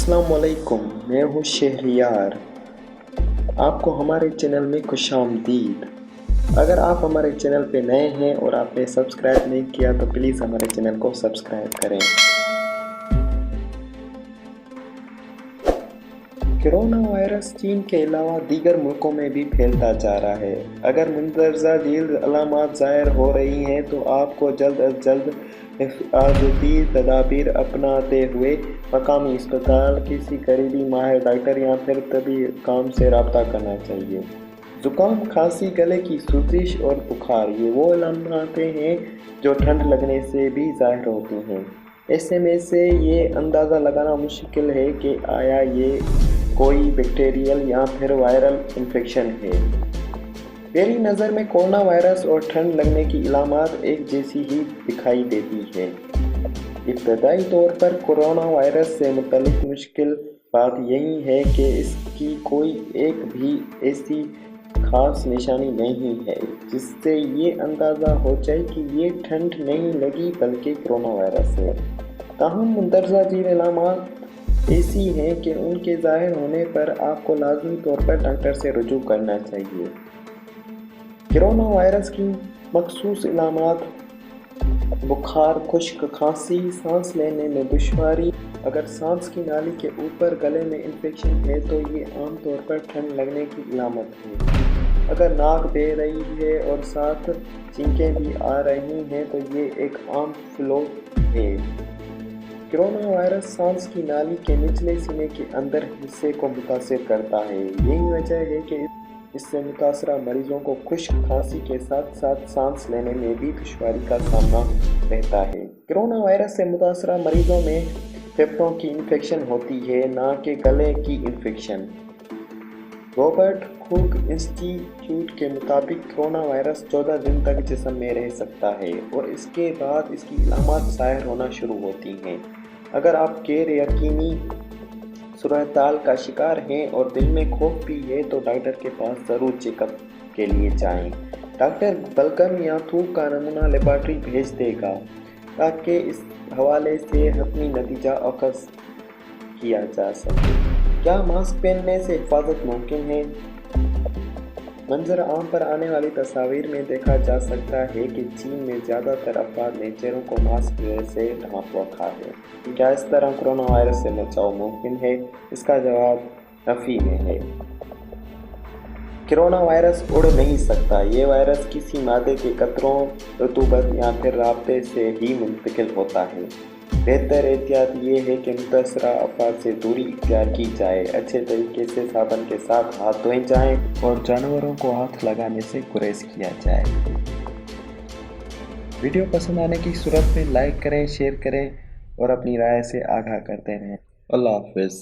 अस्सलाम वालेकुम, मैं हूँ शहरियार। आपको हमारे चैनल में खुशामदीद। अगर आप हमारे चैनल पे नए हैं और आपने सब्सक्राइब नहीं किया तो प्लीज़ हमारे चैनल को सब्सक्राइब करें। कोरोना वायरस चीन के अलावा दीगर मुल्कों में भी फैलता जा रहा है। अगर मुंदरजा झील अलामात ज़ाहिर हो रही हैं तो आपको जल्द अज जल्द हिफाजती तदाबीर अपनाते हुए मकामी अस्पताल, किसी करीबी माहिर डॉक्टर या फिर तबी काम से रब्ता करना चाहिए। ज़ुकाम, खांसी, गले की सूजिश और बुखार ये वो अलामतें हैं जो ठंड लगने से भी ज़ाहिर होती हैं। ऐसे में से ये अंदाज़ा लगाना मुश्किल है कि आया ये कोई बैक्टीरियल या फिर वायरल इन्फेक्शन है। पहली नज़र में कोरोना वायरस और ठंड लगने की इलामात एक जैसी ही दिखाई देती है। इब्तदाई तौर पर कोरोना वायरस से मुतल्लिक मुश्किल बात यही है कि इसकी कोई एक भी ऐसी खास निशानी नहीं है जिससे ये अंदाज़ा हो जाए कि ये ठंड नहीं लगी बल्कि कोरोना वायरस है। ताहम मुंदरजा झील अलामात ऐसी हैं कि उनके ज़ाहिर होने पर आपको लाजमी तौर पर डॉक्टर से रुजू करना चाहिए। कोरोना वायरस की मखसूस इलामात बुखार, खुश्क खांसी, सांस लेने में दुश्वारी। अगर सांस की नाली के ऊपर गले में इन्फेक्शन है तो ये आम तौर पर ठंड लगने की इलामत है। अगर नाक बह रही है और साथ छींकें भी आ रही हैं तो ये एक आम फ्लू है। कोरोना वायरस सांस की नाली के निचले सीने के अंदर हिस्से को मुतासिर करता है। यही वजह है कि इससे मुतासरा मरीजों को खुश्क खांसी के साथ साथ सांस लेने में भी दुश्वारी का सामना रहता है। कोरोना वायरस से मुतासरा मरीजों में फेफड़ों की इन्फेक्शन होती है, ना कि गले की इन्फेक्शन। रॉबर्ट हुक इंस्टीट्यूट के मुताबिक कोरोना वायरस 14 दिन तक जिस्म में रह सकता है और इसके बाद इसकी इलामात ज़ाहिर होना शुरू होती हैं। अगर आप गैर यकीनी सूरत-ए-हाल का शिकार हैं और दिल में खौफ भी है तो डॉक्टर के पास ज़रूर चेकअप के लिए जाएं। डॉक्टर बलगम या थूक का नमूना लेबॉरेटरी भेज देगा ताकि इस हवाले से हतमी नतीजा अखज़ किया जा सके। क्या मास्क पहनने से हिफाजत मुमकिन है? मंजर आम पर आने वाली तस्वीर में देखा जा सकता है कि चीन में ज़्यादातर अफराद ने चेहरों को मास्क से ढांप रखा है। क्या इस तरह कोरोना वायरस से बचाव मुमकिन है? इसका जवाब नफ़ी में है। कोरोना वायरस उड़ नहीं सकता। ये वायरस किसी मादे के कतरों, रतूबत या फिर राब्ते से ही मुंतकिल होता है। बेहतर एहतियात ये है कि मुतासरा अफराद से दूरी इख्तियार की जाए, अच्छे तरीके से साबुन के साथ हाथ धोए जाएं और जानवरों को हाथ लगाने से गुरेज किया जाए। वीडियो पसंद आने की सूरत में लाइक करें, शेयर करें और अपनी राय से आगाह करते रहें। अल्लाह हाफ़िज़।